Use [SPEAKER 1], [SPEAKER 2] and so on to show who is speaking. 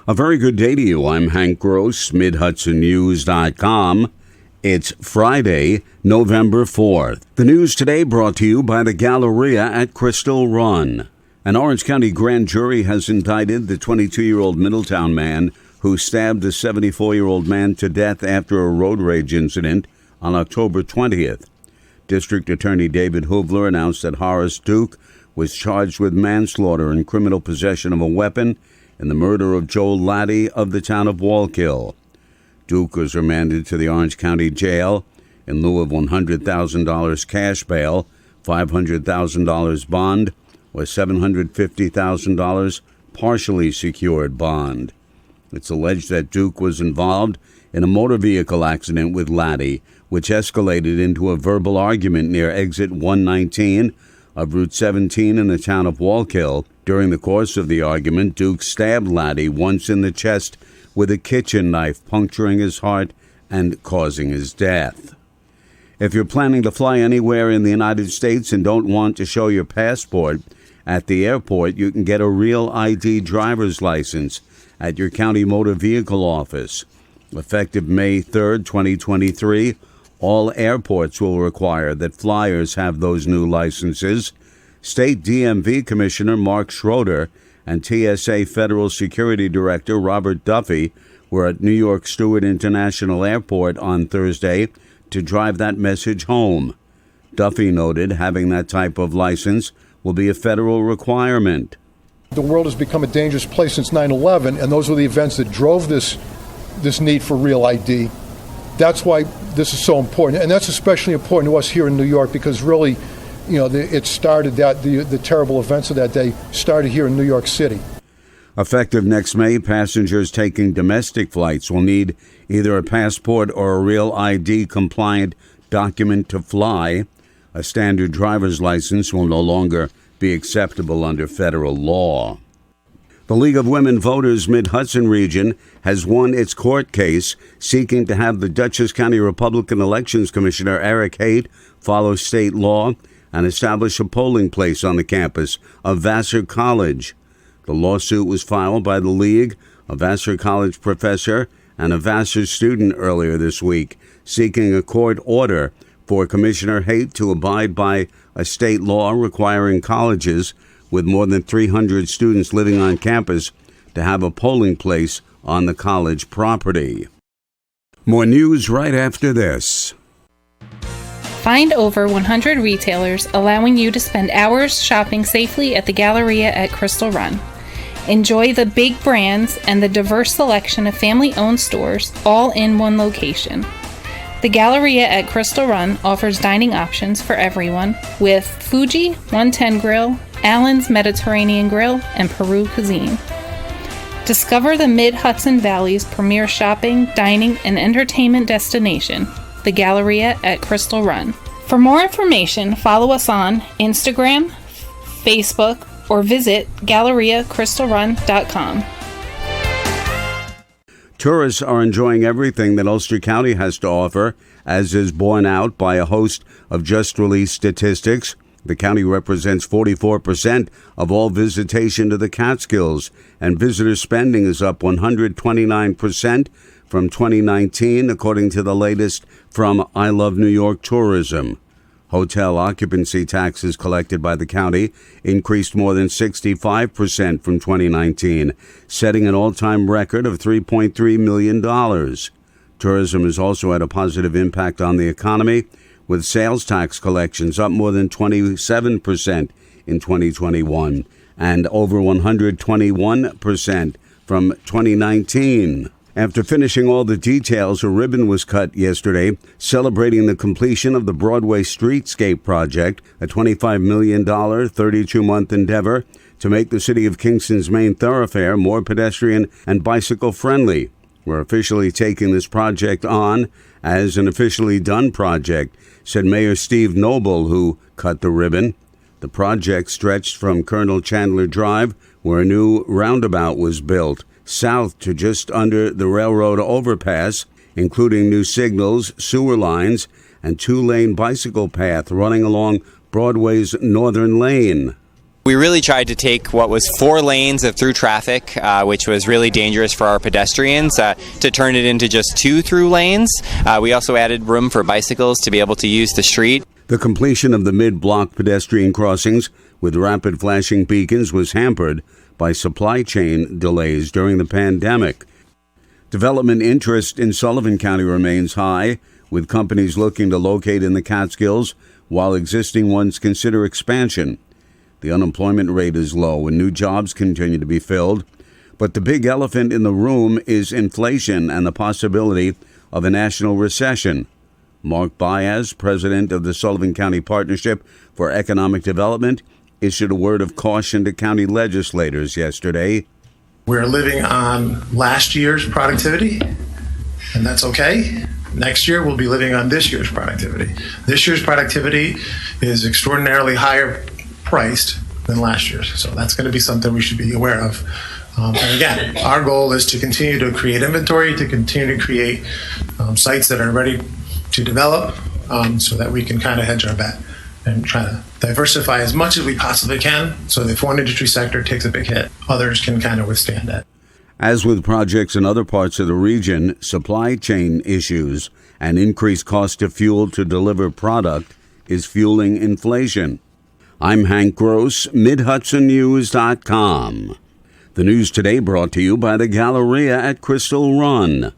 [SPEAKER 1] A very good day to you. I'm Hank Gross, MidHudsonNews.com. It's Friday, November 4th. The news today brought to you by the Galleria at Crystal Run. An Orange County grand jury has indicted the 22-year-old Middletown man who stabbed a 74-year-old man to death after a road rage incident on October 20th. District Attorney David Hoovler announced that Horace Duke was charged with manslaughter and criminal possession of a weapon in the murder of Joel Laddie of the town of Wallkill. Duke was remanded to the Orange County Jail in lieu of $100,000 cash bail, $500,000 bond, or $750,000 partially secured bond. It's alleged that Duke was involved in a motor vehicle accident with Laddie, which escalated into a verbal argument near exit 119 of Route 17 in the town of Wallkill. During the course of the argument, Duke stabbed Laddie once in the chest with a kitchen knife, puncturing his heart and causing his death. If you're planning to fly anywhere in the United States and don't want to show your passport at the airport, you can get a Real ID driver's license at your county motor vehicle office. Effective May 3rd, 2023, all airports will require that flyers have those new licenses. State DMV Commissioner Mark Schroeder and TSA Federal Security Director Robert Duffy were at New York Stewart International Airport on Thursday to drive that message home. Duffy noted having that type of license will be a federal requirement.
[SPEAKER 2] The world has become a dangerous place since 9/11, and those were the events that drove this need for Real ID. That's why this is so important, and that's especially important to us here in New York because really, it started the terrible events of that day started here in New York City.
[SPEAKER 1] Effective next May, passengers taking domestic flights will need either a passport or a Real ID compliant document to fly. A standard driver's license will no longer be acceptable under federal law. The League of Women Voters Mid-Hudson region has won its court case seeking to have the Dutchess County Republican Elections Commissioner Eric Haight follow state law and establish a polling place on the campus of Vassar College. The lawsuit was filed by the League, a Vassar College professor, and a Vassar student earlier this week, seeking a court order for Commissioner Haight to abide by a state law requiring colleges with more than 300 students living on campus to have a polling place on the college property. More news right after this.
[SPEAKER 3] Find over 100 retailers allowing you to spend hours shopping safely at the Galleria at Crystal Run. Enjoy the big brands and the diverse selection of family-owned stores all in one location. The Galleria at Crystal Run offers dining options for everyone with Fuji 110 Grill, Allen's Mediterranean Grill, and Peru Cuisine. Discover the Mid-Hudson Valley's premier shopping, dining, and entertainment destination, the Galleria at Crystal Run. For more information, follow us on Instagram, Facebook, or visit GalleriaCrystalRun.com.
[SPEAKER 1] Tourists are enjoying everything that Ulster County has to offer, as is borne out by a host of just-released statistics. The county represents 44% of all visitation to the Catskills, and visitor spending is up 129% from 2019, according to the latest from I Love New York Tourism. Hotel occupancy taxes collected by the county increased more than 65% from 2019, setting an all-time record of $3.3 million. Tourism has also had a positive impact on the economy, with sales tax collections up more than 27% in 2021 and over 121% from 2019. After finishing all the details, a ribbon was cut yesterday celebrating the completion of the Broadway Streetscape project, a $25 million, 32-month endeavor to make the city of Kingston's main thoroughfare more pedestrian and bicycle-friendly. We're officially taking this project on as an officially done project, said Mayor Steve Noble, who cut the ribbon. The project stretched from Colonel Chandler Drive, where a new roundabout was built, south to just under the railroad overpass, including new signals, sewer lines, and two-lane bicycle path running along Broadway's Northern Lane.
[SPEAKER 4] We really tried to take what was 4 lanes of through traffic, which was really dangerous for our pedestrians, to turn it into just 2 through lanes. We also added room for bicycles to be able to use the street.
[SPEAKER 1] The completion of the mid-block pedestrian crossings with rapid flashing beacons was hampered by supply chain delays during the pandemic. Development interest in Sullivan County remains high, with companies looking to locate in the Catskills while existing ones consider expansion. The unemployment rate is low and new jobs continue to be filled. But the big elephant in the room is inflation and the possibility of a national recession. Mark Baez, president of the Sullivan County Partnership for Economic Development, issued a word of caution to county legislators yesterday.
[SPEAKER 5] We're living on last year's productivity, and that's okay. Next year, we'll be living on this year's productivity. This year's productivity is extraordinarily higher priced than last year's. So that's going to be something we should be aware of. And again, our goal is to continue to create inventory, to continue to create sites that are ready to develop so that we can kind of hedge our bet and try to diversify as much as we possibly can so that if one industry sector takes a big hit, others can kind of withstand that.
[SPEAKER 1] As with projects in other parts of the region, supply chain issues and increased cost of fuel to deliver product is fueling inflation. I'm Hank Gross, MidHudsonNews.com. The news today brought to you by the Galleria at Crystal Run.